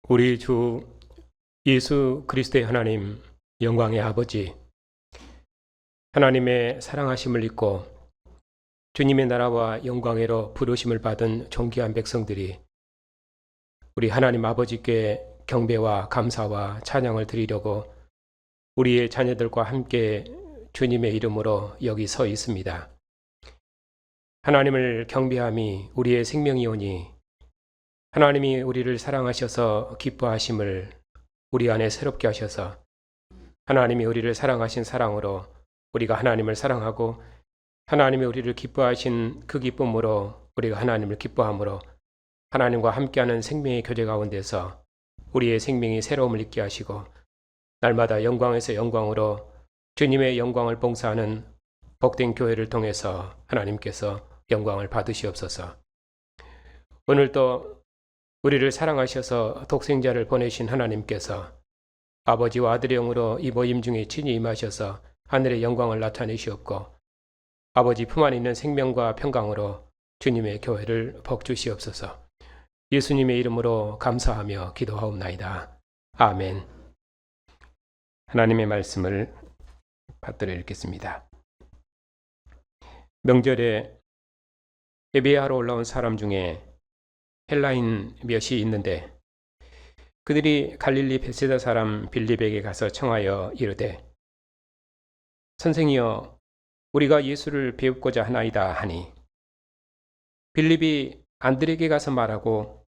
우리 주 예수 그리스도의 하나님, 영광의 아버지, 하나님의 사랑하심을 입고 주님의 나라와 영광으로 부르심을 받은 존귀한 백성들이 우리 하나님 아버지께 경배와 감사와 찬양을 드리려고 우리의 자녀들과 함께 주님의 이름으로 여기 서 있습니다. 하나님을 경배함이 우리의 생명이오니 하나님이 우리를 사랑하셔서 기뻐하심을 우리 안에 새롭게 하셔서 하나님이 우리를 사랑하신 사랑으로 우리가 하나님을 사랑하고 하나님이 우리를 기뻐하신 그 기쁨으로 우리가 하나님을 기뻐함으로 하나님과 함께하는 생명의 교제 가운데서 우리의 생명이 새로움을 있게 하시고 날마다 영광에서 영광으로 주님의 영광을 봉사하는 복된 교회를 통해서 하나님께서 영광을 받으시옵소서. 오늘도 우리를 사랑하셔서 독생자를 보내신 하나님께서 아버지와 아들의 영으로 이 모임 중에 친히 임하셔서 하늘의 영광을 나타내시옵고 아버지 품 안에 있는 생명과 평강으로 주님의 교회를 복주시옵소서. 예수님의 이름으로 감사하며 기도하옵나이다. 아멘. 하나님의 말씀을 받들어 읽겠습니다. 명절에 예배하러 올라온 사람 중에 헬라인 몇이 있는데 그들이 갈릴리 벳세다 사람 빌립에게 가서 청하여 이르되 선생이여 우리가 예수를 배우고자 하나이다 하니 빌립이 안드레에게 가서 말하고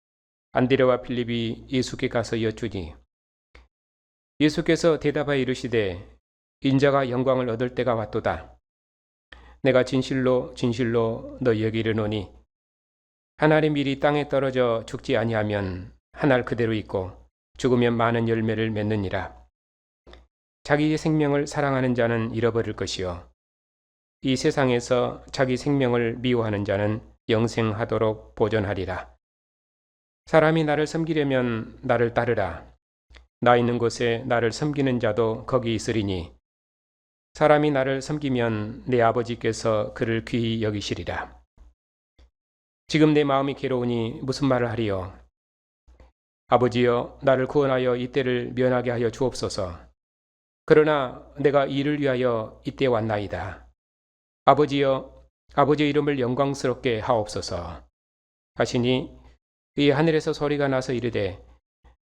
안드레와 빌립이 예수께 가서 여쭈니 예수께서 대답하여 이르시되 인자가 영광을 얻을 때가 왔도다. 내가 진실로 진실로 너희에게 이르노니 하나의 밀이 땅에 떨어져 죽지 아니하면 한 알 그대로 있고 죽으면 많은 열매를 맺느니라. 자기의 생명을 사랑하는 자는 잃어버릴 것이요 이 세상에서 자기 생명을 미워하는 자는 영생하도록 보존하리라. 사람이 나를 섬기려면 나를 따르라. 나 있는 곳에 나를 섬기는 자도 거기 있으리니 사람이 나를 섬기면 내 아버지께서 그를 귀히 여기시리라. 지금 내 마음이 괴로우니 무슨 말을 하리요? 아버지여 나를 구원하여 이때를 면하게 하여 주옵소서. 그러나 내가 이를 위하여 이때 왔나이다. 아버지여 아버지의 이름을 영광스럽게 하옵소서 하시니 이 하늘에서 소리가 나서 이르되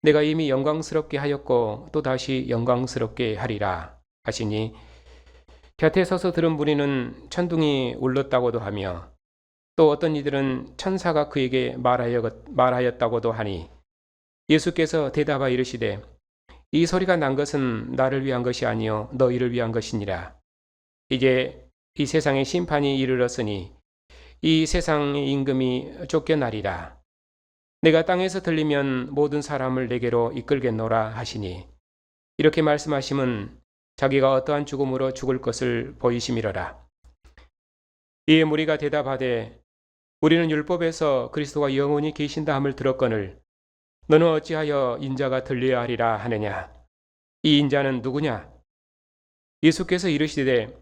내가 이미 영광스럽게 하였고 또다시 영광스럽게 하리라 하시니 곁에 서서 들은 무리는 천둥이 울렀다고도 하며 또 어떤 이들은 천사가 그에게 말하였다고도 하니 예수께서 대답하여 이르시되 이 소리가 난 것은 나를 위한 것이 아니요 너희를 위한 것이니라. 이제 이 세상의 심판이 이르렀으니 이 세상의 임금이 쫓겨나리라. 내가 땅에서 들리면 모든 사람을 내게로 이끌겠노라 하시니 이렇게 말씀하심은 자기가 어떠한 죽음으로 죽을 것을 보이심이로라. 이에 무리가 대답하되 우리는 율법에서 그리스도가 영원히 계신다 함을 들었거늘 너는 어찌하여 인자가 들려야 하리라 하느냐. 이 인자는 누구냐? 예수께서 이르시되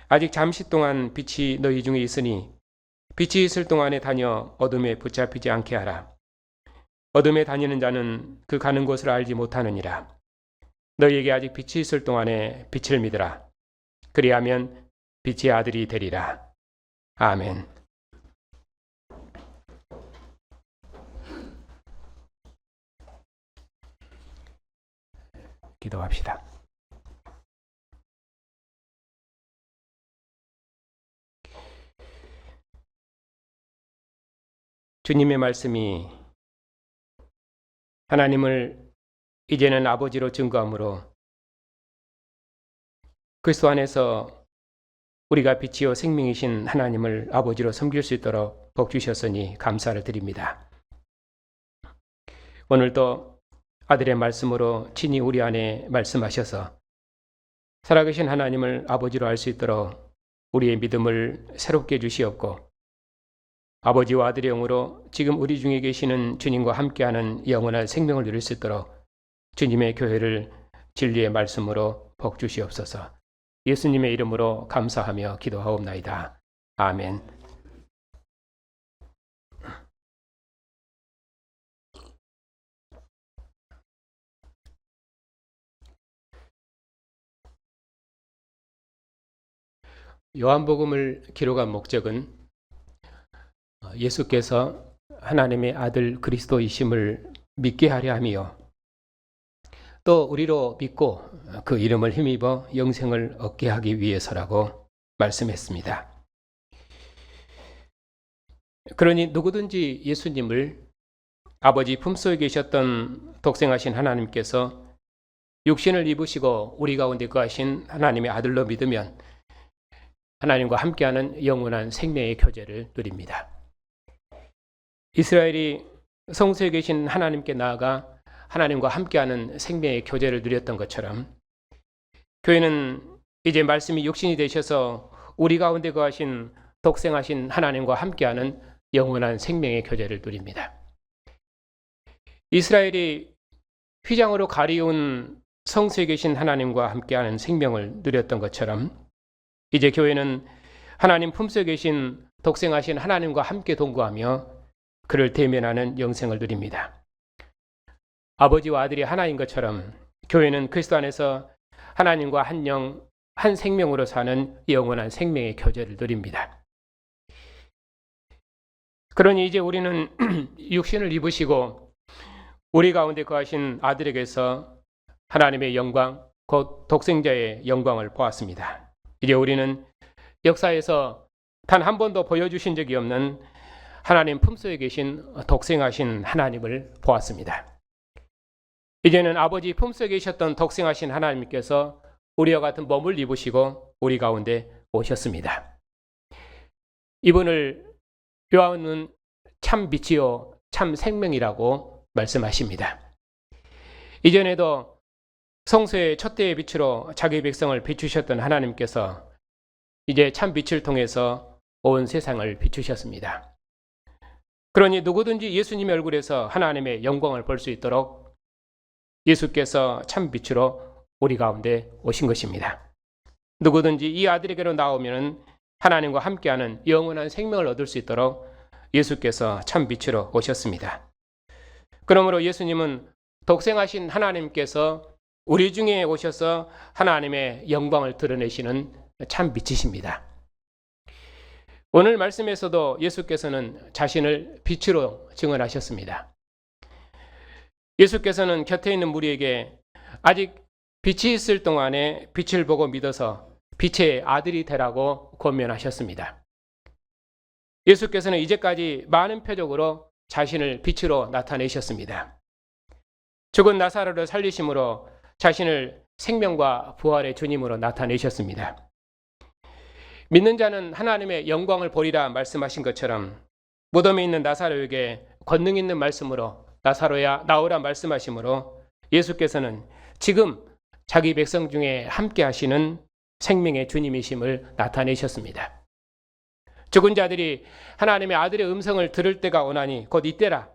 아직 잠시 동안 빛이 너희 중에 있으니 빛이 있을 동안에 다녀 어둠에 붙잡히지 않게 하라. 어둠에 다니는 자는 그 가는 곳을 알지 못하느니라. 너희에게 아직 빛이 있을 동안에 빛을 믿으라. 그리하면 빛의 아들이 되리라. 아멘. 기도합시다. 주님의 말씀이 하나님을 이제는 아버지로 증거함으로 그리스도 안에서 우리가 빛이요 생명이신 하나님을 아버지로 섬길 수 있도록 복 주셨으니 감사를 드립니다. 오늘도 아들의 말씀으로 친히 우리 안에 말씀하셔서 살아계신 하나님을 아버지로 알 수 있도록 우리의 믿음을 새롭게 해주시옵고 아버지와 아들의 영으로 지금 우리 중에 계시는 주님과 함께하는 영원한 생명을 누릴 수 있도록 주님의 교회를 진리의 말씀으로 복 주시옵소서. 예수님의 이름으로 감사하며 기도하옵나이다. 아멘. 요한복음을 기록한 목적은 예수께서 하나님의 아들 그리스도이심을 믿게 하려 하며 또 우리로 믿고 그 이름을 힘입어 영생을 얻게 하기 위해서라고 말씀했습니다. 그러니 누구든지 예수님을 아버지 품속에 계셨던 독생하신 하나님께서 육신을 입으시고 우리 가운데 거하신 하나님의 아들로 믿으면 하나님과 함께하는 영원한 생명의 교제를 누립니다. 이스라엘이 성소에 계신 하나님께 나아가 하나님과 함께하는 생명의 교제를 누렸던 것처럼 교회는 이제 말씀이 육신이 되셔서 우리 가운데 거하신 독생하신 하나님과 함께하는 영원한 생명의 교제를 누립니다. 이스라엘이 휘장으로 가리운 성소에 계신 하나님과 함께하는 생명을 누렸던 것처럼 이제 교회는 하나님 품속에 계신 독생하신 하나님과 함께 동거하며 그를 대면하는 영생을 누립니다. 아버지와 아들이 하나인 것처럼 교회는 그리스도 안에서 하나님과 한 영, 한 생명으로 사는 영원한 생명의 교제를 누립니다. 그러니 이제 우리는 육신을 입으시고 우리 가운데 거하신 아들에게서 하나님의 영광, 곧 독생자의 영광을 보았습니다. 이제 우리는 역사에서 단 한 번도 보여주신 적이 없는 하나님 품속에 계신 독생하신 하나님을 보았습니다. 이제는 아버지 품속에 계셨던 독생하신 하나님께서 우리와 같은 몸을 입으시고 우리 가운데 오셨습니다. 이분을 요한은 참 빛이요 참 생명이라고 말씀하십니다. 이전에도 성소의 촛대의 빛으로 자기 백성을 비추셨던 하나님께서 이제 참 빛을 통해서 온 세상을 비추셨습니다. 그러니 누구든지 예수님의 얼굴에서 하나님의 영광을 볼 수 있도록 예수께서 참 빛으로 우리 가운데 오신 것입니다. 누구든지 이 아들에게로 나오면 하나님과 함께하는 영원한 생명을 얻을 수 있도록 예수께서 참 빛으로 오셨습니다. 그러므로 예수님은 독생하신 하나님께서 우리 중에 오셔서 하나님의 영광을 드러내시는 참 빛이십니다. 오늘 말씀에서도 예수께서는 자신을 빛으로 증언하셨습니다. 예수께서는 곁에 있는 무리에게 아직 빛이 있을 동안에 빛을 보고 믿어서 빛의 아들이 되라고 권면하셨습니다. 예수께서는 이제까지 많은 표적으로 자신을 빛으로 나타내셨습니다. 죽은 나사로를 살리심으로 자신을 생명과 부활의 주님으로 나타내셨습니다. 믿는 자는 하나님의 영광을 보리라 말씀하신 것처럼 무덤에 있는 나사로에게 권능 있는 말씀으로 나사로야 나오라 말씀하심으로 예수께서는 지금 자기 백성 중에 함께 하시는 생명의 주님이심을 나타내셨습니다. 죽은 자들이 하나님의 아들의 음성을 들을 때가 오나니 곧 이때라.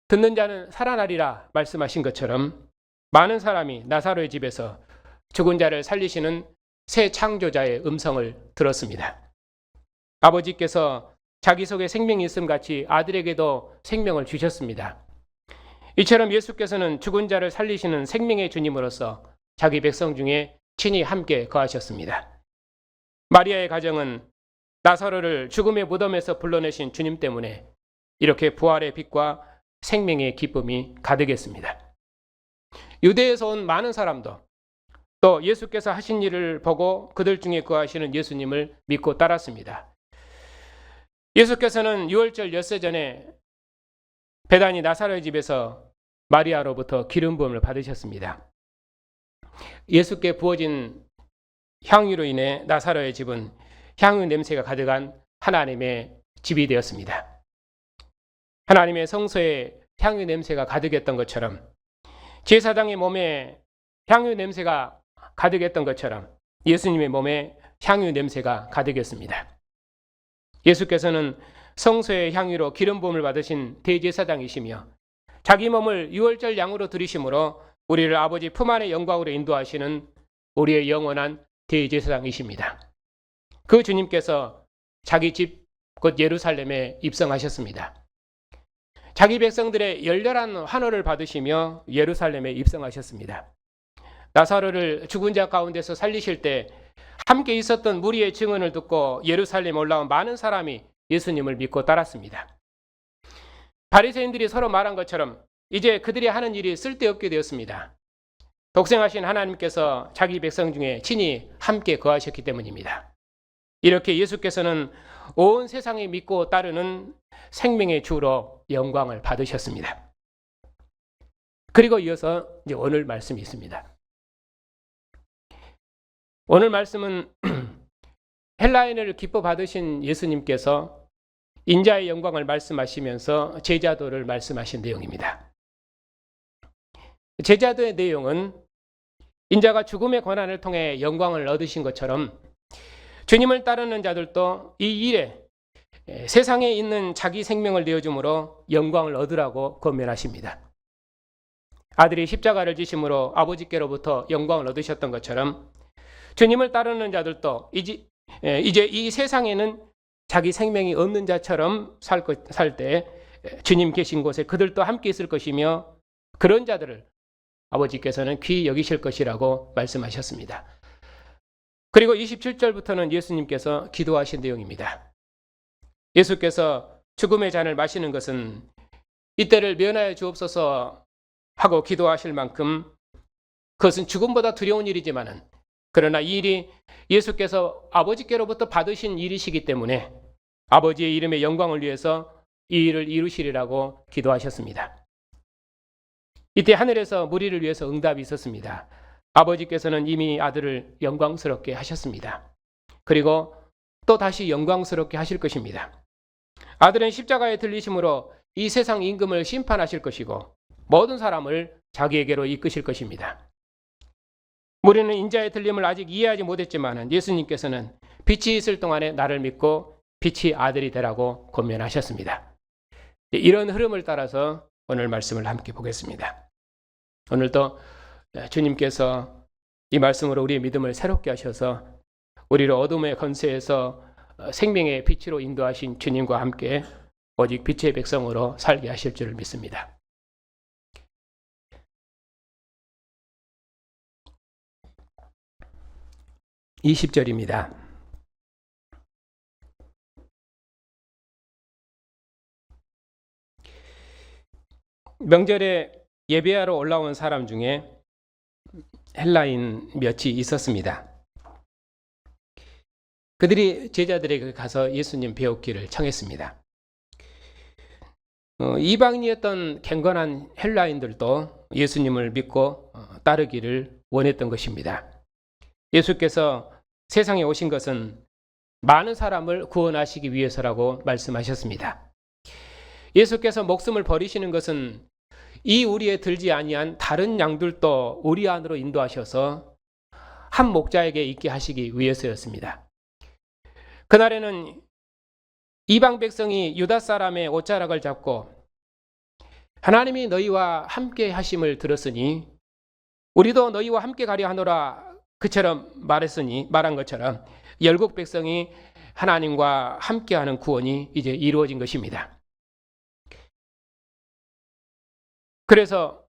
듣는 자는 살아나리라 말씀하신 것처럼 많은 사람이 나사로의 집에서 죽은 자를 살리시는 새 창조자의 음성을 들었습니다. 아버지께서 자기 속에 생명이 있음 같이 아들에게도 생명을 주셨습니다. 이처럼 예수께서는 죽은 자를 살리시는 생명의 주님으로서 자기 백성 중에 친히 함께 거하셨습니다. 마리아의 가정은 나사로를 죽음의 무덤에서 불러내신 주님 때문에 이렇게 부활의 빛과 생명의 기쁨이 가득했습니다. 유대에서 온 많은 사람도 또 예수께서 하신 일을 보고 그들 중에 거하시는 예수님을 믿고 따랐습니다. 예수께서는 유월절 엿새 전에 베다니 나사로의 집에서 마리아로부터 기름 부음을 받으셨습니다. 예수께 부어진 향유로 인해 나사로의 집은 향유 냄새가 가득한 하나님의 집이 되었습니다. 하나님의 성소에 향유 냄새가 가득했던 것처럼 제사장의 몸에 향유 냄새가 가득했던 것처럼 예수님의 몸에 향유 냄새가 가득했습니다. 예수께서는 성소의 향유로 기름 부음을 받으신 대제사장이시며 자기 몸을 유월절 양으로 드리심으로 우리를 아버지 품 안의 영광으로 인도하시는 우리의 영원한 대제사장이십니다. 그 주님께서 자기 집 곧 예루살렘에 입성하셨습니다. 자기 백성들의 열렬한 환호를 받으시며 예루살렘에 입성하셨습니다. 나사로를 죽은 자 가운데서 살리실 때 함께 있었던 무리의 증언을 듣고 예루살렘에 올라온 많은 사람이 예수님을 믿고 따랐습니다. 바리새인들이 서로 말한 것처럼 이제 그들이 하는 일이 쓸데없게 되었습니다. 독생하신 하나님께서 자기 백성 중에 친히 함께 거하셨기 때문입니다. 이렇게 예수께서는 온 세상에 믿고 따르는 생명의 주로 영광을 받으셨습니다. 그리고 이어서 이제 오늘 말씀이 있습니다. 오늘 말씀은 헬라인을 기뻐 받으신 예수님께서 인자의 영광을 말씀하시면서 제자도를 말씀하신 내용입니다. 제자도의 내용은 인자가 죽음의 고난을 통해 영광을 얻으신 것처럼 주님을 따르는 자들도 이 일에 세상에 있는 자기 생명을 내어줌으로 영광을 얻으라고 권면하십니다. 아들이 십자가를 지심으로 아버지께로부터 영광을 얻으셨던 것처럼 주님을 따르는 자들도 이제 이 세상에는 자기 생명이 없는 자처럼 살 때 주님 계신 곳에 그들도 함께 있을 것이며 그런 자들을 아버지께서는 귀히 여기실 것이라고 말씀하셨습니다. 그리고 27절부터는 예수님께서 기도하신 내용입니다. 예수께서 죽음의 잔을 마시는 것은 이때를 면하여 주옵소서 하고 기도하실 만큼 그것은 죽음보다 두려운 일이지만은 그러나 이 일이 예수께서 아버지께로부터 받으신 일이시기 때문에 아버지의 이름의 영광을 위해서 이 일을 이루시리라고 기도하셨습니다. 이때 하늘에서 무리를 위해서 응답이 있었습니다. 아버지께서는 이미 아들을 영광스럽게 하셨습니다. 그리고 또 다시 영광스럽게 하실 것입니다. 아들은 십자가에 들리심으로 이 세상 임금을 심판하실 것이고 모든 사람을 자기에게로 이끄실 것입니다. 우리는 인자의 들림을 아직 이해하지 못했지만 예수님께서는 빛이 있을 동안에 나를 믿고 빛이 아들이 되라고 권면하셨습니다. 이런 흐름을 따라서 오늘 말씀을 함께 보겠습니다. 오늘도 주님께서 이 말씀으로 우리의 믿음을 새롭게 하셔서 우리를 어둠의 권세에서 생명의 빛으로 인도하신 주님과 함께 오직 빛의 백성으로 살게 하실 줄을 믿습니다. 20절입니다. 명절에 예배하러 올라온 사람 중에 헬라인 몇이 있었습니다. 그들이 제자들에게 가서 예수님 배우기를 청했습니다. 이방인이었던 경건한 헬라인들도 예수님을 믿고 따르기를 원했던 것입니다. 예수께서 세상에 오신 것은 많은 사람을 구원하시기 위해서라고 말씀하셨습니다. 예수께서 목숨을 버리시는 것은 이 우리에 들지 아니한 다른 양들도 우리 안으로 인도하셔서 한 목자에게 있게 하시기 위해서였습니다. 그날에는 이방 백성이 유다 사람의 옷자락을 잡고 하나님이 너희와 함께 하심을 들었으니 우리도 너희와 함께 가려 하노라 그처럼 말한 것처럼 열국 백성이 하나님과 함께하는 구원이 이제 이루어진 것입니다. 그래서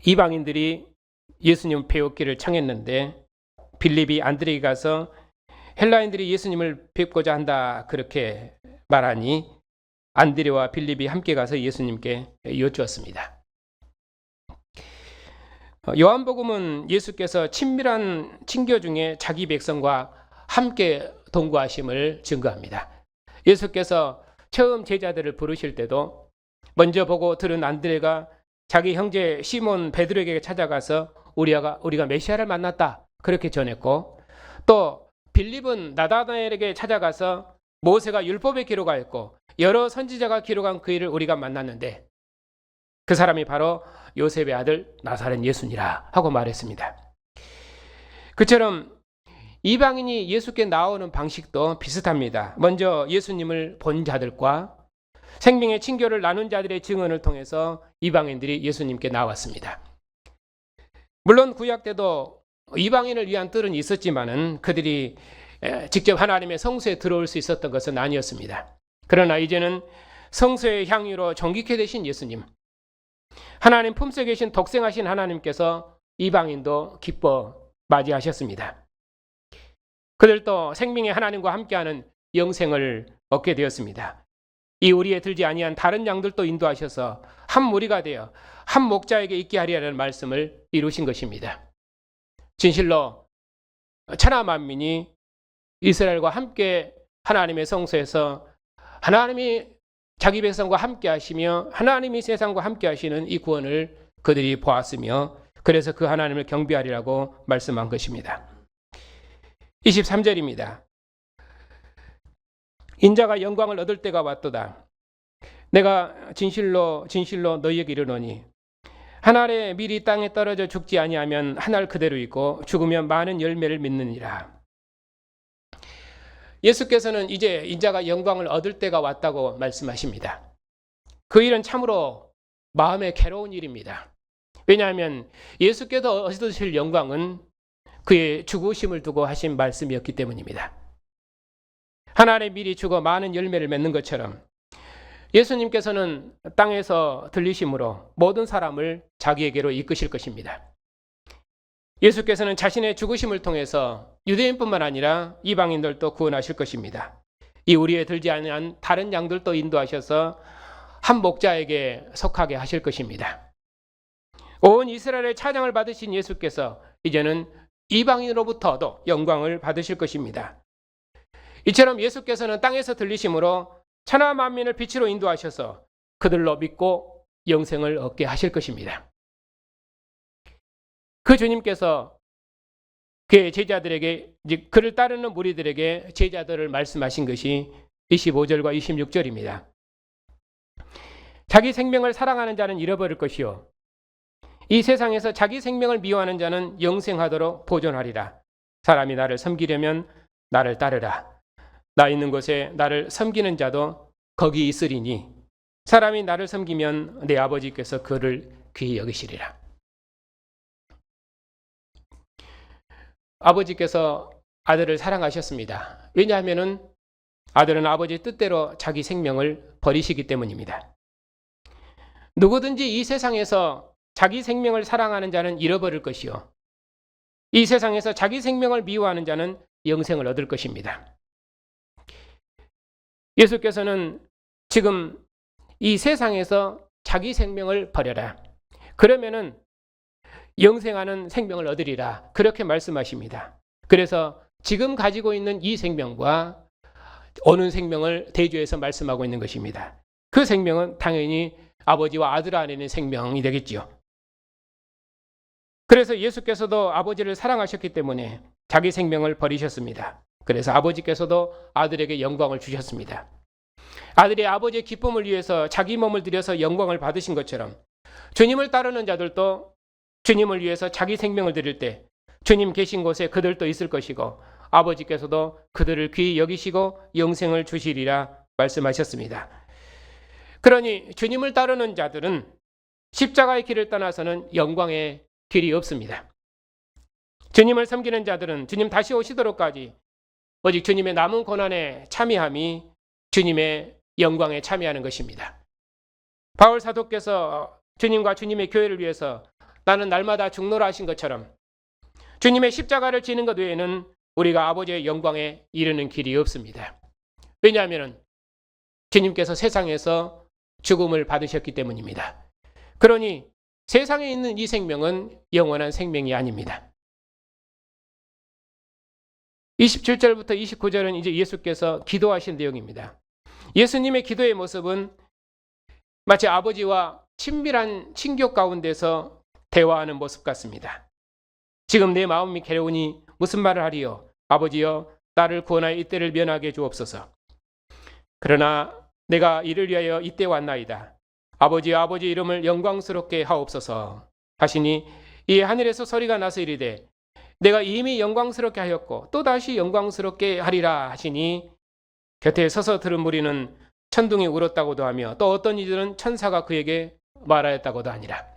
이방인들이 예수님 배우기를 청했는데 빌립이 안드레에게 가서 헬라인들이 예수님을 뵙고자 한다 그렇게 말하니 안드레와 빌립이 함께 가서 예수님께 여쭈었습니다. 요한복음은 예수께서 친밀한 친교 중에 자기 백성과 함께 동거하심을 증거합니다. 예수께서 처음 제자들을 부르실 때도 먼저 보고 들은 안드레가 자기 형제 시몬 베드로에게 찾아가서 우리가 메시아를 만났다 그렇게 전했고, 또 빌립은 나다나엘에게 찾아가서 모세가 율법에 기록하였고 여러 선지자가 기록한 그 일을 우리가 만났는데 그 사람이 바로 요셉의 아들 나사렛 예수니라 하고 말했습니다. 그처럼 이방인이 예수께 나오는 방식도 비슷합니다. 먼저 예수님을 본 자들과 생명의 친교를 나눈 자들의 증언을 통해서 이방인들이 예수님께 나왔습니다. 물론 구약 때도 이방인을 위한 뜰은 있었지만은 그들이 직접 하나님의 성소에 들어올 수 있었던 것은 아니었습니다. 그러나 이제는 성소의 향유로 정직해 되신 예수님, 하나님 품속에 계신 독생하신 하나님께서 이방인도 기뻐 맞이하셨습니다. 그들도 생명의 하나님과 함께하는 영생을 얻게 되었습니다. 이 우리에 들지 아니한 다른 양들도 인도하셔서 한 무리가 되어 한 목자에게 있게 하리라는 말씀을 이루신 것입니다. 진실로 천하 만민이 이스라엘과 함께 하나님의 성소에서 하나님이 자기 백성과 함께 하시며 하나님이 세상과 함께 하시는 이 구원을 그들이 보았으며 그래서 그 하나님을 경배하리라고 말씀한 것입니다. 23절입니다. 인자가 영광을 얻을 때가 왔도다. 내가 진실로 너희에게 이르노니 한 알에 밀이 땅에 떨어져 죽지 아니하면 한 알 그대로 있고 죽으면 많은 열매를 맺느니라. 예수께서는 이제 인자가 영광을 얻을 때가 왔다고 말씀하십니다. 그 일은 참으로 마음에 괴로운 일입니다. 왜냐하면 예수께서 얻으실 영광은 그의 죽으심을 두고 하신 말씀이었기 때문입니다. 한 알의 밀이 죽어 많은 열매를 맺는 것처럼 예수님께서는 땅에서 들리심으로 모든 사람을 자기에게로 이끄실 것입니다. 예수께서는 자신의 죽으심을 통해서 유대인뿐만 아니라 이방인들도 구원하실 것입니다. 이 우리에 들지 않은 다른 양들도 인도하셔서 한 목자에게 속하게 하실 것입니다. 온 이스라엘의 찬양을 받으신 예수께서 이제는 이방인으로부터도 영광을 받으실 것입니다. 이처럼 예수께서는 땅에서 들리심으로 천하 만민을 빛으로 인도하셔서 그들로 믿고 영생을 얻게 하실 것입니다. 그 주님께서 그의 제자들에게, 그를 따르는 무리들에게 제자들을 말씀하신 것이 25절과 26절입니다. 자기 생명을 사랑하는 자는 잃어버릴 것이요 이 세상에서 자기 생명을 미워하는 자는 영생하도록 보존하리라. 사람이 나를 섬기려면 나를 따르라. 나 있는 곳에 나를 섬기는 자도 거기 있으리니 사람이 나를 섬기면 내 아버지께서 그를 귀히 여기시리라. 아버지께서 아들을 사랑하셨습니다. 왜냐하면 아들은 아버지 뜻대로 자기 생명을 버리시기 때문입니다. 누구든지 이 세상에서 자기 생명을 사랑하는 자는 잃어버릴 것이요 이 세상에서 자기 생명을 미워하는 자는 영생을 얻을 것입니다. 예수께서는 지금 이 세상에서 자기 생명을 버려라. 그러면은 영생하는 생명을 얻으리라. 그렇게 말씀하십니다. 그래서 지금 가지고 있는 이 생명과 오는 생명을 대조해서 말씀하고 있는 것입니다. 그 생명은 당연히 아버지와 아들 안에 있는 생명이 되겠지요. 그래서 예수께서도 아버지를 사랑하셨기 때문에 자기 생명을 버리셨습니다. 그래서 아버지께서도 아들에게 영광을 주셨습니다. 아들이 아버지의 기쁨을 위해서 자기 몸을 들여서 영광을 받으신 것처럼 주님을 따르는 자들도 주님을 위해서 자기 생명을 드릴 때 주님 계신 곳에 그들도 있을 것이고 아버지께서도 그들을 귀히 여기시고 영생을 주시리라 말씀하셨습니다. 그러니 주님을 따르는 자들은 십자가의 길을 떠나서는 영광의 길이 없습니다. 주님을 섬기는 자들은 주님 다시 오시도록까지 오직 주님의 남은 고난에 참여함이 주님의 영광에 참여하는 것입니다. 바울 사도께서 주님과 주님의 교회를 위해서 나는 날마다 죽노라 하신 것처럼 주님의 십자가를 지는 것 외에는 우리가 아버지의 영광에 이르는 길이 없습니다. 왜냐하면 주님께서 세상에서 죽음을 받으셨기 때문입니다. 그러니 세상에 있는 이 생명은 영원한 생명이 아닙니다. 27절부터 29절은 이제 예수께서 기도하신 내용입니다. 예수님의 기도의 모습은 마치 아버지와 친밀한 친교 가운데서 대화하는 모습 같습니다. 지금 내 마음이 괴로우니 무슨 말을 하리요? 아버지여 나를 구원하여 이때를 면하게 주옵소서. 그러나 내가 이를 위하여 이때 왔나이다. 아버지여 아버지 이름을 영광스럽게 하옵소서 하시니 이 하늘에서 소리가 나서 이르되 내가 이미 영광스럽게 하였고 또다시 영광스럽게 하리라 하시니 곁에 서서 들은 무리는 천둥이 울었다고도 하며 또 어떤 이들은 천사가 그에게 말하였다고도 하니라.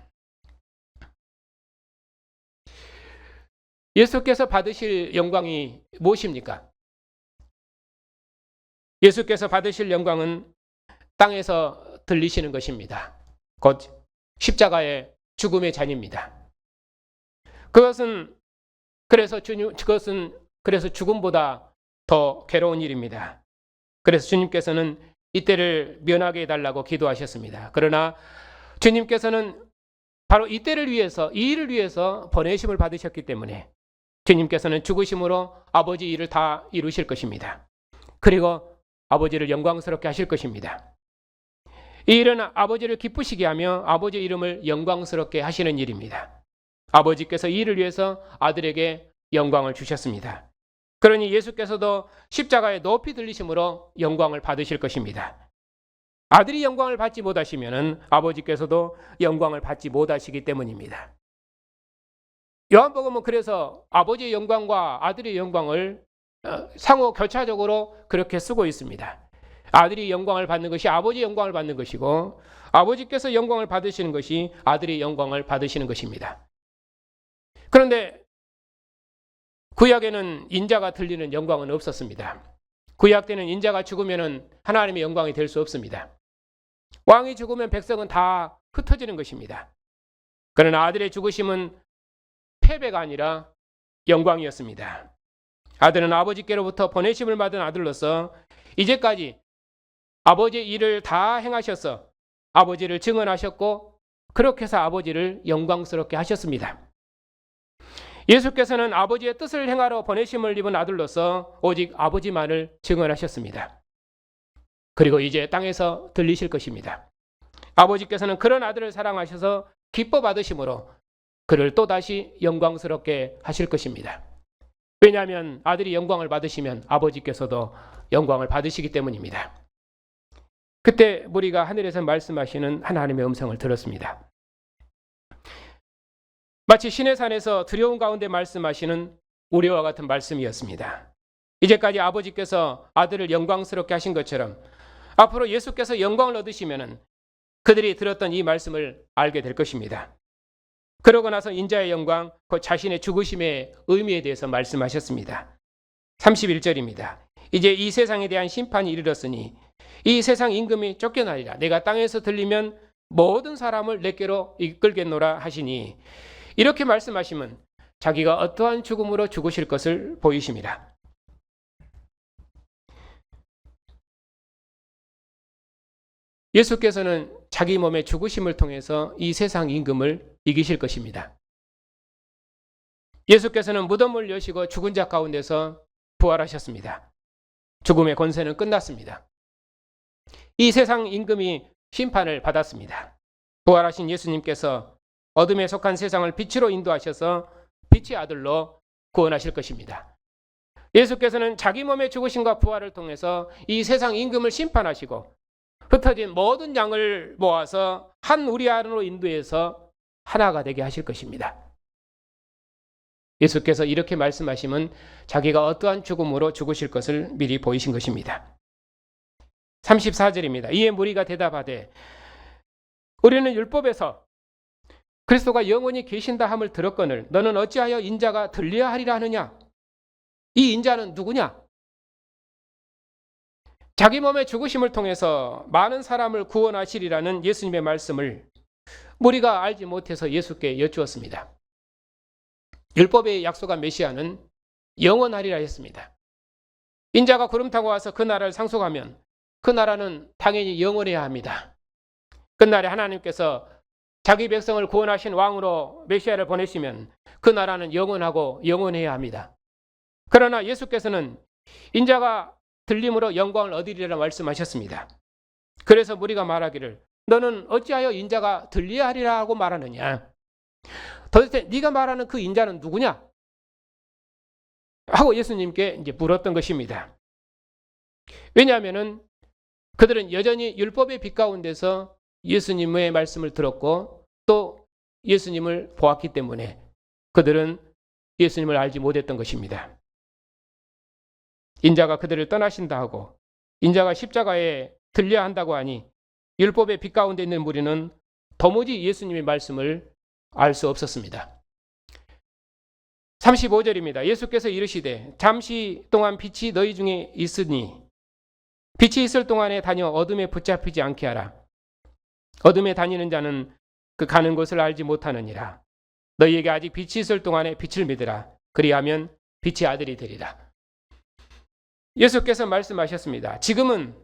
예수께서 받으실 영광이 무엇입니까? 예수께서 받으실 영광은 땅에서 들리시는 것입니다. 곧 십자가의 죽음의 잔입니다. 그것은 그래서 죽음보다 더 괴로운 일입니다. 그래서 주님께서는 이때를 면하게 해달라고 기도하셨습니다. 그러나 주님께서는 바로 이때를 위해서, 이 일을 위해서 보내심을 받으셨기 때문에 주님께서는 죽으심으로 아버지 일을 다 이루실 것입니다. 그리고 아버지를 영광스럽게 하실 것입니다. 이 일은 아버지를 기쁘시게 하며 아버지의 이름을 영광스럽게 하시는 일입니다. 아버지께서 이 일을 위해서 아들에게 영광을 주셨습니다. 그러니 예수께서도 십자가에 높이 들리심으로 영광을 받으실 것입니다. 아들이 영광을 받지 못하시면 아버지께서도 영광을 받지 못하시기 때문입니다. 요한복음은 그래서 아버지의 영광과 아들의 영광을 상호 교차적으로 그렇게 쓰고 있습니다. 아들이 영광을 받는 것이 아버지의 영광을 받는 것이고, 아버지께서 영광을 받으시는 것이 아들의 영광을 받으시는 것입니다. 그런데 구약에는 인자가 들리는 영광은 없었습니다. 구약 때는 인자가 죽으면 하나님의 영광이 될 수 없습니다. 왕이 죽으면 백성은 다 흩어지는 것입니다. 그러나 아들의 죽으심은 패배가 아니라 영광이었습니다. 아들은 아버지께로부터 보내심을 받은 아들로서 이제까지 아버지의 일을 다 행하셔서 아버지를 증언하셨고, 그렇게 해서 아버지를 영광스럽게 하셨습니다. 예수께서는 아버지의 뜻을 행하러 보내심을 입은 아들로서 오직 아버지만을 증언하셨습니다. 그리고 이제 땅에서 들리실 것입니다. 아버지께서는 그런 아들을 사랑하셔서 기뻐 받으심으로 그를 또다시 영광스럽게 하실 것입니다. 왜냐하면 아들이 영광을 받으시면 아버지께서도 영광을 받으시기 때문입니다. 그때 무리가 하늘에서 말씀하시는 하나님의 음성을 들었습니다. 마치 신의 산에서 두려움 가운데 말씀하시는 우리와 같은 말씀이었습니다. 이제까지 아버지께서 아들을 영광스럽게 하신 것처럼 앞으로 예수께서 영광을 얻으시면 그들이 들었던 이 말씀을 알게 될 것입니다. 그러고 나서 인자의 영광, 곧 자신의 죽으심의 의미에 대해서 말씀하셨습니다. 31절입니다. 이제 이 세상에 대한 심판이 이르렀으니 이 세상 임금이 쫓겨나리라. 내가 땅에서 들리면 모든 사람을 내게로 이끌겠노라 하시니, 이렇게 말씀하시면 자기가 어떠한 죽음으로 죽으실 것을 보이심이라. 예수께서는 자기 몸의 죽으심을 통해서 이 세상 임금을 이기실 것입니다. 예수께서는 무덤을 여시고 죽은 자 가운데서 부활하셨습니다. 죽음의 권세는 끝났습니다. 이 세상 임금이 심판을 받았습니다. 부활하신 예수님께서 어둠에 속한 세상을 빛으로 인도하셔서 빛의 아들로 구원하실 것입니다. 예수께서는 자기 몸의 죽으심과 부활을 통해서 이 세상 임금을 심판하시고 흩어진 모든 양을 모아서 한 우리 안으로 인도해서 하나가 되게 하실 것입니다. 예수께서 이렇게 말씀하시면 자기가 어떠한 죽음으로 죽으실 것을 미리 보이신 것입니다. 34절입니다. 이에 무리가 대답하되 우리는 율법에서 그리스도가 영원히 계신다 함을 들었거늘 너는 어찌하여 인자가 들려야 하리라 하느냐? 이 인자는 누구냐? 자기 몸의 죽으심을 통해서 많은 사람을 구원하시리라는 예수님의 말씀을 무리가 알지 못해서 예수께 여쭈었습니다. 율법의 약속한 메시아는 영원하리라 했습니다. 인자가 구름 타고 와서 그 나라를 상속하면 그 나라는 당연히 영원해야 합니다. 끝날에 하나님께서 자기 백성을 구원하신 왕으로 메시아를 보내시면 그 나라는 영원하고 영원해야 합니다. 그러나 예수께서는 인자가 들림으로 영광을 얻으리라 말씀하셨습니다. 그래서 무리가 말하기를 너는 어찌하여 인자가 들려야 하리라 하고 말하느냐? 도대체 네가 말하는 그 인자는 누구냐? 하고 예수님께 이제 물었던 것입니다. 왜냐하면은 그들은 여전히 율법의 빛 가운데서 예수님의 말씀을 들었고 또 예수님을 보았기 때문에 그들은 예수님을 알지 못했던 것입니다. 인자가 그들을 떠나신다 하고 인자가 십자가에 들려야 한다고 하니 율법의 빛 가운데 있는 무리는 도무지 예수님의 말씀을 알 수 없었습니다. 35절입니다. 예수께서 이르시되 잠시 동안 빛이 너희 중에 있으니 빛이 있을 동안에 다녀 어둠에 붙잡히지 않게 하라. 어둠에 다니는 자는 그 가는 곳을 알지 못하느니라. 너희에게 아직 빛이 있을 동안에 빛을 믿으라. 그리하면 빛의 아들이 되리라. 예수께서 말씀하셨습니다. 지금은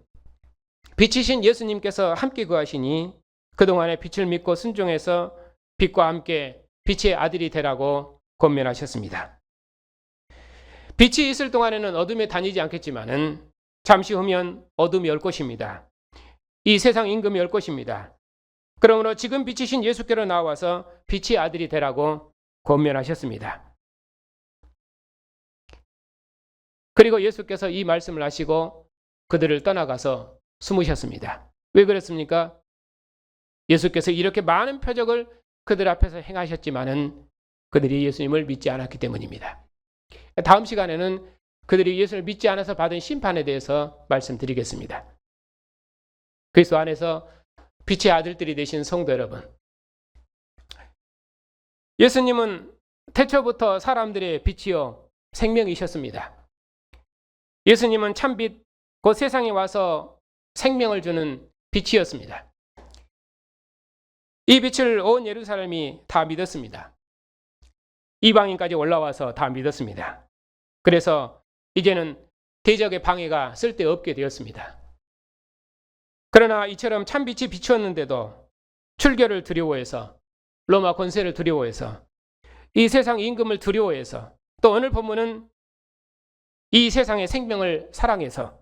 빛이신 예수님께서 함께 거하시니 그동안의 빛을 믿고 순종해서 빛과 함께 빛의 아들이 되라고 권면하셨습니다. 빛이 있을 동안에는 어둠에 다니지 않겠지만은 잠시 후면 어둠이 올 것입니다. 이 세상 임금이 올 것입니다. 그러므로 지금 빛이신 예수께로 나와서 빛의 아들이 되라고 권면하셨습니다. 그리고 예수께서 이 말씀을 하시고 그들을 떠나가서 숨으셨습니다. 왜 그랬습니까? 예수께서 이렇게 많은 표적을 그들 앞에서 행하셨지만은 그들이 예수님을 믿지 않았기 때문입니다. 다음 시간에는 그들이 예수를 믿지 않아서 받은 심판에 대해서 말씀드리겠습니다. 그리스도 안에서 빛의 아들들이 되신 성도 여러분, 예수님은 태초부터 사람들의 빛이요 생명이셨습니다. 예수님은 참빛, 곧 세상에 와서 생명을 주는 빛이었습니다. 이 빛을 온 예루살렘이 다 믿었습니다. 이방인까지 올라와서 다 믿었습니다. 그래서 이제는 대적의 방해가 쓸데없게 되었습니다. 그러나 이처럼 참빛이 비추었는데도 출교를 두려워해서, 로마 권세를 두려워해서, 이 세상 임금을 두려워해서, 또 오늘 본문은 이 세상의 생명을 사랑해서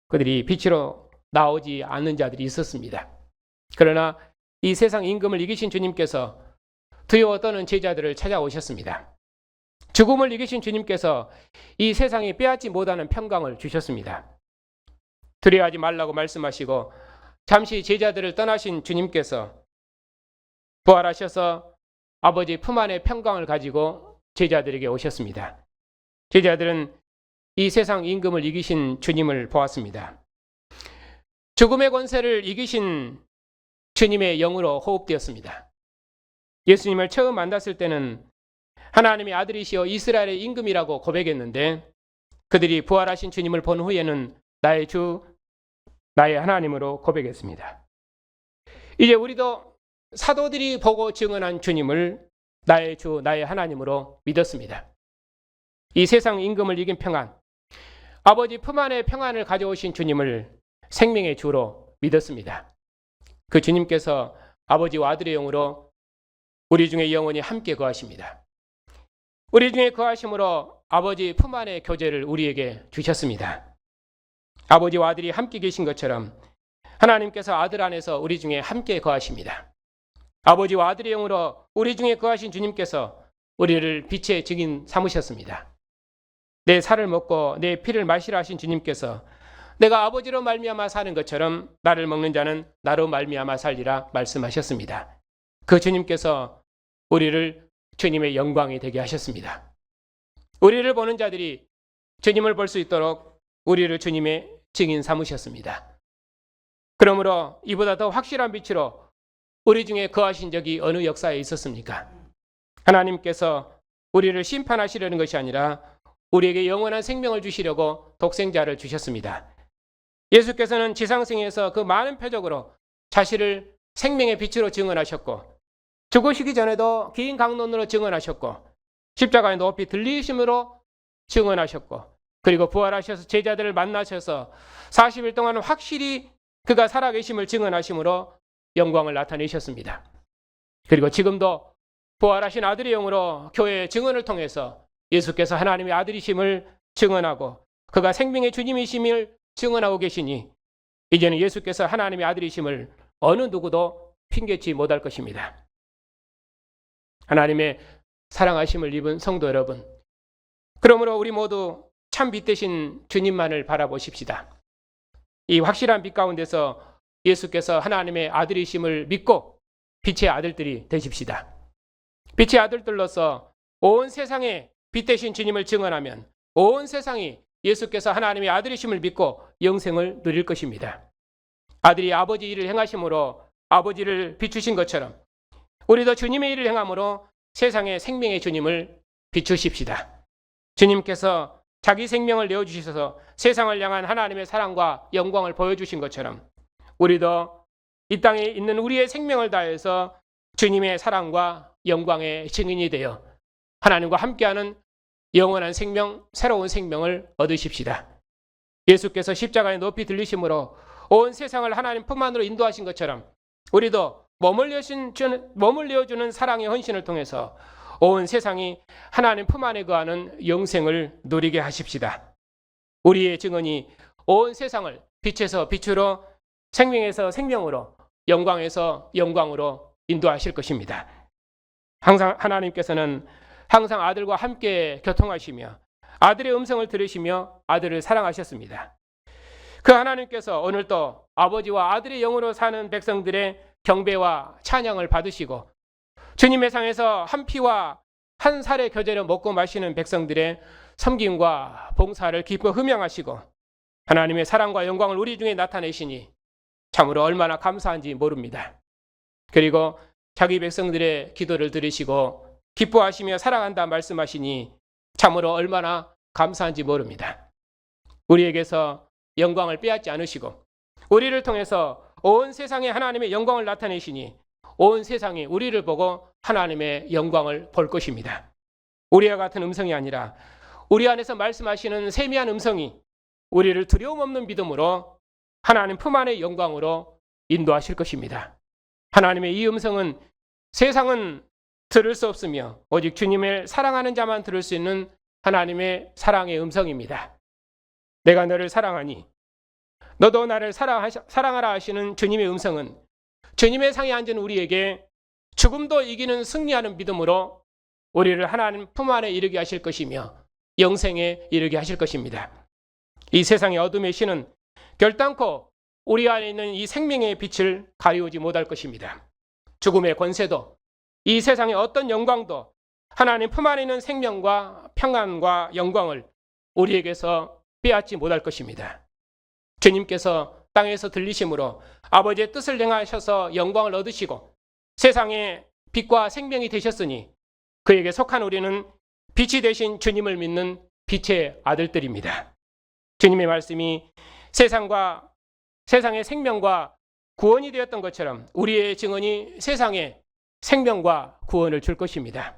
그들이 빛으로 나오지 않는 자들이 있었습니다. 그러나 이 세상 임금을 이기신 주님께서 두려워 떠는 제자들을 찾아오셨습니다. 죽음을 이기신 주님께서 이 세상이 빼앗지 못하는 평강을 주셨습니다. 두려워하지 말라고 말씀하시고 잠시 제자들을 떠나신 주님께서 부활하셔서 아버지 품 안의 평강을 가지고 제자들에게 오셨습니다. 제자들은 이 세상 임금을 이기신 주님을 보았습니다. 죽음의 권세를 이기신 주님의 영으로 호흡되었습니다. 예수님을 처음 만났을 때는 하나님의 아들이시여 이스라엘의 임금이라고 고백했는데 그들이 부활하신 주님을 본 후에는 나의 주, 나의 하나님으로 고백했습니다. 이제 우리도 사도들이 보고 증언한 주님을 나의 주, 나의 하나님으로 믿었습니다. 이 세상 임금을 이긴 평안, 아버지 품 안에 평안을 가져오신 주님을 생명의 주로 믿었습니다. 그 주님께서 아버지와 아들의 영으로 우리 중에 영원히 함께 거하십니다. 우리 중에 거하심으로 아버지 품 안의 교제를 우리에게 주셨습니다. 아버지와 아들이 함께 계신 것처럼 하나님께서 아들 안에서 우리 중에 함께 거하십니다. 아버지와 아들의 영으로 우리 중에 거하신 주님께서 우리를 빛의 증인 삼으셨습니다. 내 살을 먹고 내 피를 마시라 하신 주님께서 내가 아버지로 말미암아 사는 것처럼 나를 먹는 자는 나로 말미암아 살리라 말씀하셨습니다. 그 주님께서 우리를 주님의 영광이 되게 하셨습니다. 우리를 보는 자들이 주님을 볼 수 있도록 우리를 주님의 증인 삼으셨습니다. 그러므로 이보다 더 확실한 빛으로 우리 중에 거하신 적이 어느 역사에 있었습니까? 하나님께서 우리를 심판하시려는 것이 아니라 우리에게 영원한 생명을 주시려고 독생자를 주셨습니다. 예수께서는 지상생에서 그 많은 표적으로 자신을 생명의 빛으로 증언하셨고 죽으시기 전에도 긴 강론으로 증언하셨고 십자가에 높이 들리심으로 증언하셨고 그리고 부활하셔서 제자들을 만나셔서 40일 동안 확실히 그가 살아계심을 증언하심으로 영광을 나타내셨습니다. 그리고 지금도 부활하신 아들의 영으로 교회의 증언을 통해서 예수께서 하나님의 아들이심을 증언하고 그가 생명의 주님이심을 증언하고 계시니 이제는 예수께서 하나님의 아들이심을 어느 누구도 핑계치 못할 것입니다. 하나님의 사랑하심을 입은 성도 여러분, 그러므로 우리 모두 참 빛 되신 주님만을 바라보십시다. 이 확실한 빛 가운데서 예수께서 하나님의 아들이심을 믿고 빛의 아들들이 되십시다. 빛의 아들들로서 온 세상에 빛 되신 주님을 증언하면 온 세상이 예수께서 하나님의 아들이심을 믿고 영생을 누릴 것입니다. 아들이 아버지 일을 행하심으로 아버지를 비추신 것처럼 우리도 주님의 일을 행함으로 세상의 생명의 주님을 비추십시다. 주님께서 자기 생명을 내어주셔서 세상을 향한 하나님의 사랑과 영광을 보여주신 것처럼 우리도 이 땅에 있는 우리의 생명을 다해서 주님의 사랑과 영광의 증인이 되어 하나님과 함께하는 영원한 생명, 새로운 생명을 얻으십시다. 예수께서 십자가에 높이 들리심으로 온 세상을 하나님 품 안으로 인도하신 것처럼 우리도 머물려주는 사랑의 헌신을 통해서 온 세상이 하나님 품 안에 거하는 영생을 누리게 하십시다. 우리의 증언이 온 세상을 빛에서 빛으로, 생명에서 생명으로, 영광에서 영광으로 인도하실 것입니다. 항상 하나님께서는 항상 아들과 함께 교통하시며 아들의 음성을 들으시며 아들을 사랑하셨습니다. 그 하나님께서 오늘도 아버지와 아들의 영으로 사는 백성들의 경배와 찬양을 받으시고 주님의 상에서 한 피와 한 살의 교제를 먹고 마시는 백성들의 섬김과 봉사를 기뻐 흠양하시고 하나님의 사랑과 영광을 우리 중에 나타내시니 참으로 얼마나 감사한지 모릅니다. 그리고 자기 백성들의 기도를 들으시고 기뻐하시며 사랑한다 말씀하시니 참으로 얼마나 감사한지 모릅니다. 우리에게서 영광을 빼앗지 않으시고 우리를 통해서 온 세상에 하나님의 영광을 나타내시니 온 세상이 우리를 보고 하나님의 영광을 볼 것입니다. 우리와 같은 음성이 아니라 우리 안에서 말씀하시는 세미한 음성이 우리를 두려움 없는 믿음으로 하나님 품 안의 영광으로 인도하실 것입니다. 하나님의 이 음성은 세상은 들을 수 없으며 오직 주님을 사랑하는 자만 들을 수 있는 하나님의 사랑의 음성입니다. 내가 너를 사랑하니 너도 나를 사랑하라 하시는 주님의 음성은 주님의 상에 앉은 우리에게 죽음도 이기는 승리하는 믿음으로 우리를 하나님 품 안에 이르게 하실 것이며 영생에 이르게 하실 것입니다. 이 세상의 어둠의 신은 결단코 우리 안에 있는 이 생명의 빛을 가리우지 못할 것입니다. 죽음의 권세도 이 세상의 어떤 영광도 하나님 품 안에 있는 생명과 평안과 영광을 우리에게서 빼앗지 못할 것입니다. 주님께서 땅에서 들리심으로 아버지의 뜻을 행하셔서 영광을 얻으시고 세상의 빛과 생명이 되셨으니 그에게 속한 우리는 빛이 되신 주님을 믿는 빛의 아들들입니다. 주님의 말씀이 세상의 생명과 구원이 되었던 것처럼 우리의 증언이 세상에 생명과 구원을 줄 것입니다.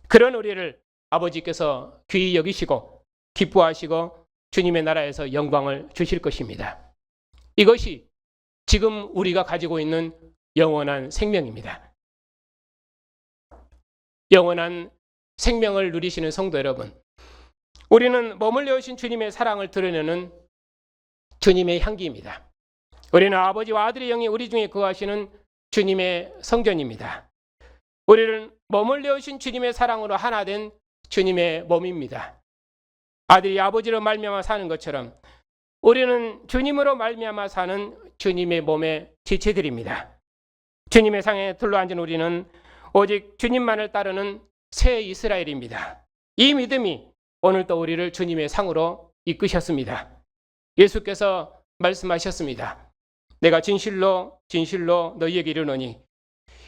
그런 우리를 아버지께서 귀히 여기시고 기뻐하시고 주님의 나라에서 영광을 주실 것입니다. 이것이 지금 우리가 가지고 있는 영원한 생명입니다. 영원한 생명을 누리시는 성도 여러분, 우리는 머물러 오신 주님의 사랑을 드러내는 주님의 향기입니다. 우리는 아버지와 아들의 영이 우리 중에 거하시는 주님의 성전입니다. 우리는 머물러 오신 주님의 사랑으로 하나 된 주님의 몸입니다. 아들이 아버지로 말미암아 사는 것처럼 우리는 주님으로 말미암아 사는 주님의 몸의 지체들입니다. 주님의 상에 둘러앉은 우리는 오직 주님만을 따르는 새 이스라엘입니다. 이 믿음이 오늘도 우리를 주님의 상으로 이끄셨습니다. 예수께서 말씀하셨습니다. 내가 진실로 진실로 너희에게 이르노니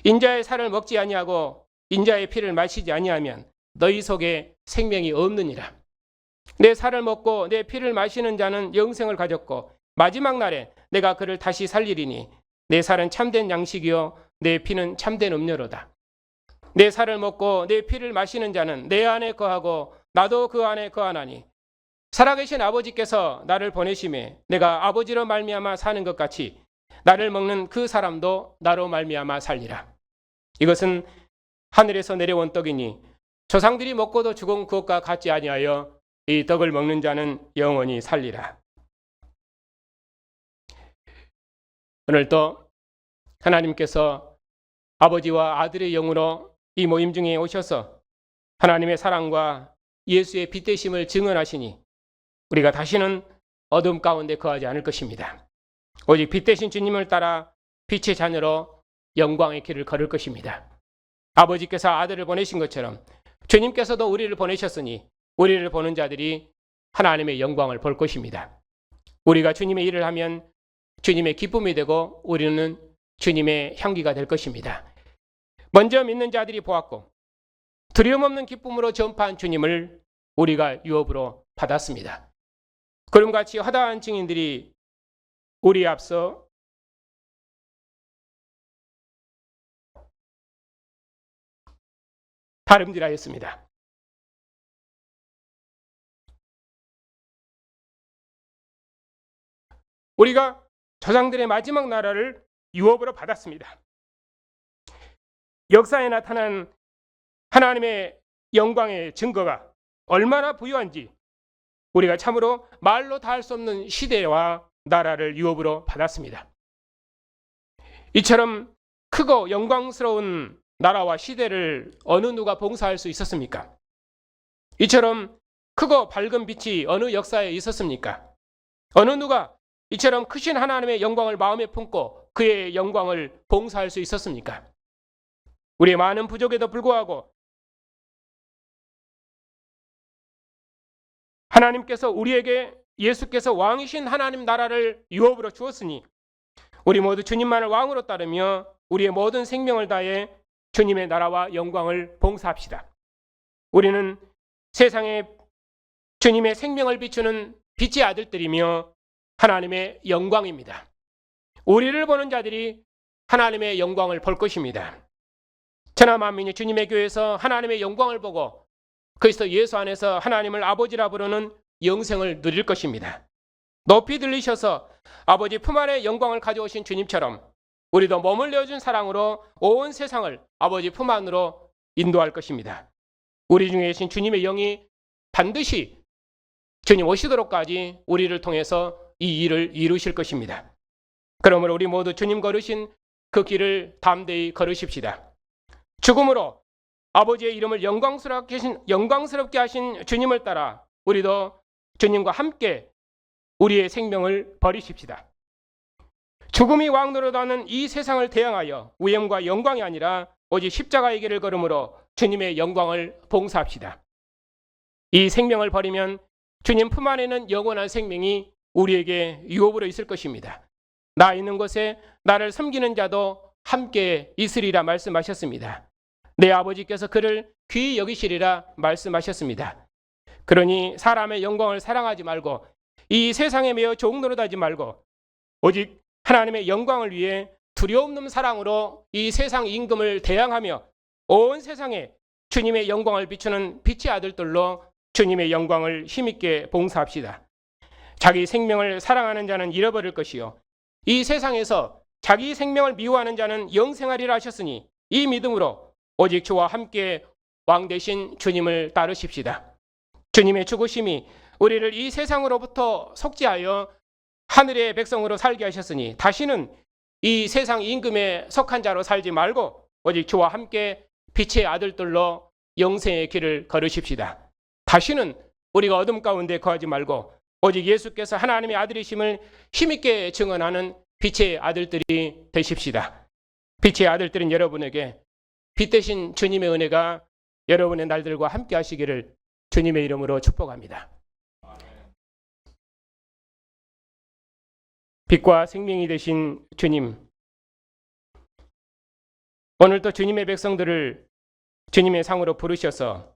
인자의 살을 먹지 아니하고 인자의 피를 마시지 아니하면 너희 속에 생명이 없느니라. 내 살을 먹고 내 피를 마시는 자는 영생을 가졌고 마지막 날에 내가 그를 다시 살리리니 내 살은 참된 양식이요 내 피는 참된 음료로다. 내 살을 먹고 내 피를 마시는 자는 내 안에 거하고 나도 그 안에 거하나니 살아계신 아버지께서 나를 보내심에 내가 아버지로 말미암아 사는 것 같이 나를 먹는 그 사람도 나로 말미암아 살리라. 이것은 하늘에서 내려온 떡이니 조상들이 먹고도 죽은 그것과 같지 아니하여 이 떡을 먹는 자는 영원히 살리라. 오늘도 하나님께서 아버지와 아들의 영으로 이 모임 중에 오셔서 하나님의 사랑과 예수의 빛 되심을 증언하시니 우리가 다시는 어둠 가운데 거하지 않을 것입니다. 오직 빛 되신 주님을 따라 빛의 자녀로 영광의 길을 걸을 것입니다. 아버지께서 아들을 보내신 것처럼 주님께서도 우리를 보내셨으니 우리를 보는 자들이 하나님의 영광을 볼 것입니다. 우리가 주님의 일을 하면 주님의 기쁨이 되고 우리는 주님의 향기가 될 것입니다. 먼저 믿는 자들이 보았고 두려움 없는 기쁨으로 전파한 주님을 우리가 유업으로 받았습니다. 그럼 같이 허다한 증인들이 우리 앞서 다름질하였습니다. 우리가 조상들의 마지막 나라를 유업으로 받았습니다. 역사에 나타난 하나님의 영광의 증거가 얼마나 부유한지 우리가 참으로 말로 다 할 수 없는 시대와 나라를 유업으로 받았습니다. 이처럼 크고 영광스러운 나라와 시대를 어느 누가 봉사할 수 있었습니까? 이처럼 크고 밝은 빛이 어느 역사에 있었습니까? 어느 누가 이처럼 크신 하나님의 영광을 마음에 품고 그의 영광을 봉사할 수 있었습니까? 우리의 많은 부족에도 불구하고 하나님께서 우리에게 예수께서 왕이신 하나님 나라를 유업으로 주었으니 우리 모두 주님만을 왕으로 따르며 우리의 모든 생명을 다해 주님의 나라와 영광을 봉사합시다. 우리는 세상에 주님의 생명을 비추는 빛의 아들들이며 하나님의 영광입니다. 우리를 보는 자들이 하나님의 영광을 볼 것입니다. 천하 만민이 주님의 교회에서 하나님의 영광을 보고 그리스도 예수 안에서 하나님을 아버지라 부르는 영생을 누릴 것입니다. 높이 들리셔서 아버지 품 안에 영광을 가져오신 주님처럼 우리도 몸을 내어준 사랑으로 온 세상을 아버지 품 안으로 인도할 것입니다. 우리 중에 계신 주님의 영이 반드시 주님 오시도록까지 우리를 통해서 이 일을 이루실 것입니다. 그러므로 우리 모두 주님 걸으신 그 길을 담대히 걸으십시다. 죽음으로 아버지의 이름을 영광스럽게 하신 주님을 따라 우리도 주님과 함께 우리의 생명을 버리십시다. 죽음이 왕노릇하는 이 세상을 대항하여 위엄과 영광이 아니라 오직 십자가의 길을 걸음으로 주님의 영광을 봉사합시다. 이 생명을 버리면 주님 품 안에는 영원한 생명이 우리에게 유업으로 있을 것입니다. 나 있는 곳에 나를 섬기는 자도 함께 있으리라 말씀하셨습니다. 내 아버지께서 그를 귀히 여기시리라 말씀하셨습니다. 그러니 사람의 영광을 사랑하지 말고 이 세상에 매여 종노릇하지 말고 오직 하나님의 영광을 위해 두려움 없는 사랑으로 이 세상 임금을 대항하며 온 세상에 주님의 영광을 비추는 빛의 아들들로 주님의 영광을 힘있게 봉사합시다. 자기 생명을 사랑하는 자는 잃어버릴 것이요 이 세상에서 자기 생명을 미워하는 자는 영생하리라 하셨으니 이 믿음으로 오직 주와 함께 왕 되신 주님을 따르십시다. 주님의 죽으심이 우리를 이 세상으로부터 속죄하여 하늘의 백성으로 살게 하셨으니 다시는 이 세상 임금에 속한 자로 살지 말고 오직 주와 함께 빛의 아들들로 영생의 길을 걸으십시다. 다시는 우리가 어둠 가운데 거하지 말고 오직 예수께서 하나님의 아들이심을 힘있게 증언하는 빛의 아들들이 되십시다. 빛의 아들들은 여러분에게 빛 대신 주님의 은혜가 여러분의 날들과 함께 하시기를 주님의 이름으로 축복합니다. 빛과 생명이 되신 주님, 오늘도 주님의 백성들을 주님의 상으로 부르셔서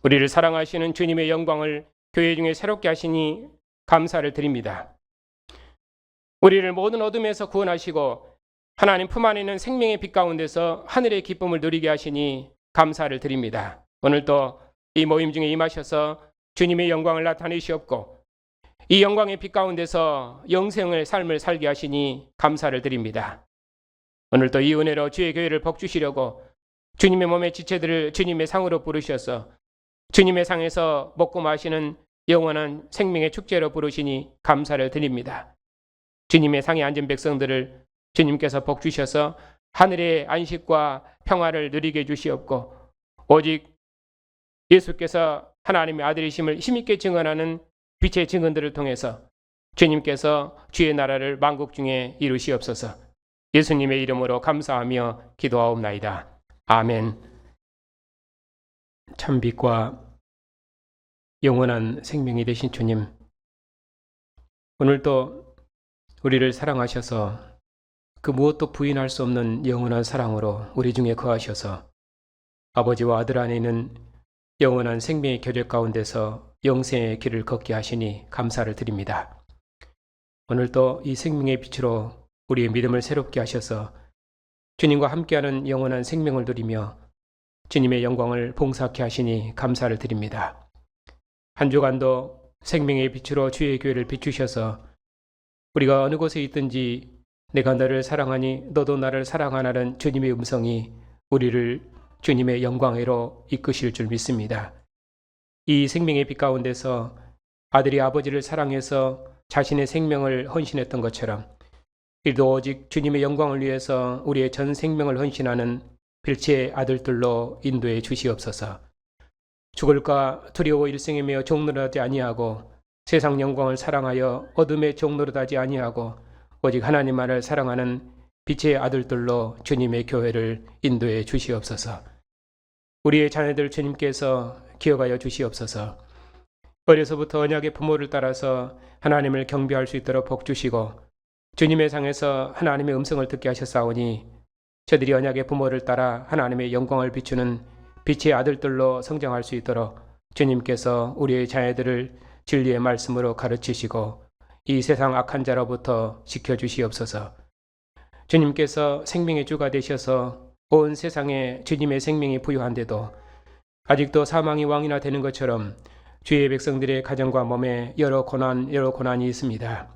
우리를 사랑하시는 주님의 영광을 교회 중에 새롭게 하시니 감사를 드립니다. 우리를 모든 어둠에서 구원하시고 하나님 품 안에 있는 생명의 빛 가운데서 하늘의 기쁨을 누리게 하시니 감사를 드립니다. 오늘도 이 모임 중에 임하셔서 주님의 영광을 나타내시옵고 이 영광의 빛 가운데서 영생의 삶을 살게 하시니 감사를 드립니다. 오늘도 이 은혜로 주의 교회를 복주시려고 주님의 몸의 지체들을 주님의 상으로 부르셔서 주님의 상에서 먹고 마시는 영원한 생명의 축제로 부르시니 감사를 드립니다. 주님의 상에 앉은 백성들을 주님께서 복주셔서 하늘의 안식과 평화를 누리게 해주시옵고 오직 예수께서 하나님의 아들이심을 힘있게 증언하는 빛의 증언들을 통해서 주님께서 주의 나라를 만국 중에 이루시옵소서. 예수님의 이름으로 감사하며 기도하옵나이다. 아멘. 참 빛과 영원한 생명이 되신 주님, 오늘도 우리를 사랑하셔서 그 무엇도 부인할 수 없는 영원한 사랑으로 우리 중에 거하셔서 아버지와 아들 안에 있는 영원한 생명의 교제 가운데서 영생의 길을 걷게 하시니 감사를 드립니다. 오늘도 이 생명의 빛으로 우리의 믿음을 새롭게 하셔서 주님과 함께하는 영원한 생명을 누리며 주님의 영광을 봉사케 하시니 감사를 드립니다. 한 주간도 생명의 빛으로 주의 교회를 비추셔서 우리가 어느 곳에 있든지 내가 너를 사랑하니 너도 나를 사랑하라는 주님의 음성이 우리를 주님의 영광으로 이끄실 줄 믿습니다. 이 생명의 빛 가운데서 아들이 아버지를 사랑해서 자신의 생명을 헌신했던 것처럼 이도 오직 주님의 영광을 위해서 우리의 전 생명을 헌신하는 빌체의 아들들로 인도해 주시옵소서. 죽을까 두려워 일생에 매여 종노릇하지 아니하고 세상 영광을 사랑하여 어둠의 종노릇하지 아니하고 오직 하나님만을 사랑하는 빛의 아들들로 주님의 교회를 인도해 주시옵소서. 우리의 자녀들 주님께서 기억하여 주시옵소서. 어려서부터 언약의 부모를 따라서 하나님을 경배할 수 있도록 복 주시고 주님의 상에서 하나님의 음성을 듣게 하셨사오니 저들이 언약의 부모를 따라 하나님의 영광을 비추는 빛의 아들들로 성장할 수 있도록 주님께서 우리의 자녀들을 진리의 말씀으로 가르치시고 이 세상 악한 자로부터 지켜주시옵소서. 주님께서 생명의 주가 되셔서 온 세상에 주님의 생명이 부유한데도 아직도 사망이 왕이나 되는 것처럼 주의 백성들의 가정과 몸에 여러 고난이 있습니다.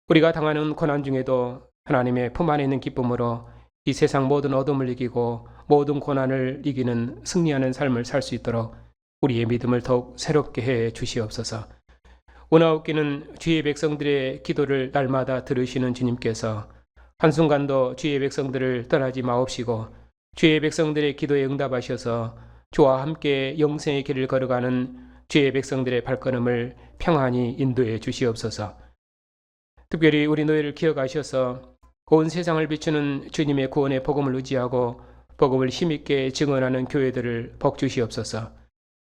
우리가 당하는 고난 중에도 하나님의 품 안에 있는 기쁨으로 이 세상 모든 어둠을 이기고 모든 고난을 이기는 승리하는 삶을 살 수 있도록 우리의 믿음을 더욱 새롭게 해 주시옵소서. 오나옵기는 주의 백성들의 기도를 날마다 들으시는 주님께서 한순간도 주의 백성들을 떠나지 마옵시고 주의 백성들의 기도에 응답하셔서 주와 함께 영생의 길을 걸어가는 주의 백성들의 발걸음을 평안히 인도해 주시옵소서. 특별히 우리 노예를 기억하셔서 온 세상을 비추는 주님의 구원의 복음을 의지하고 복음을 힘있게 증언하는 교회들을 복 주시옵소서.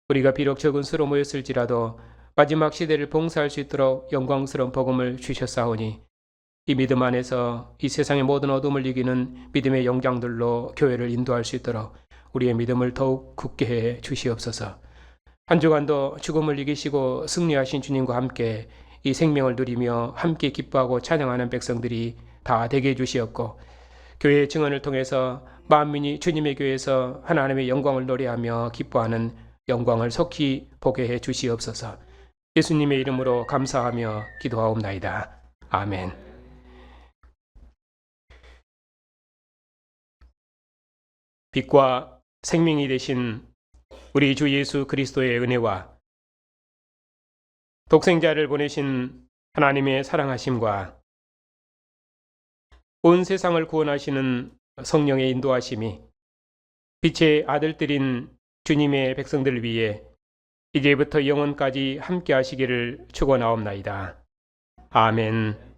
우리가 비록 적은 수로 모였을지라도 마지막 시대를 봉사할 수 있도록 영광스러운 복음을 주셨사오니 이 믿음 안에서 이 세상의 모든 어둠을 이기는 믿음의 영장들로 교회를 인도할 수 있도록 우리의 믿음을 더욱 굳게 해 주시옵소서. 한 주간도 죽음을 이기시고 승리하신 주님과 함께 이 생명을 누리며 함께 기뻐하고 찬양하는 백성들이 다 되게 해주시옵고 교회의 증언을 통해서 만민이 주님의 교회에서 하나님의 영광을 노래하며 기뻐하는 영광을 속히 보게 해 주시옵소서. 예수님의 이름으로 감사하며 기도하옵나이다. 아멘. 빛과 생명이 되신 우리 주 예수 그리스도의 은혜와 독생자를 보내신 하나님의 사랑하심과 온 세상을 구원하시는 성령의 인도하심이 빛의 아들들인 주님의 백성들을 위해 이제부터 영원까지 함께 하시기를 축원하옵나이다. 아멘.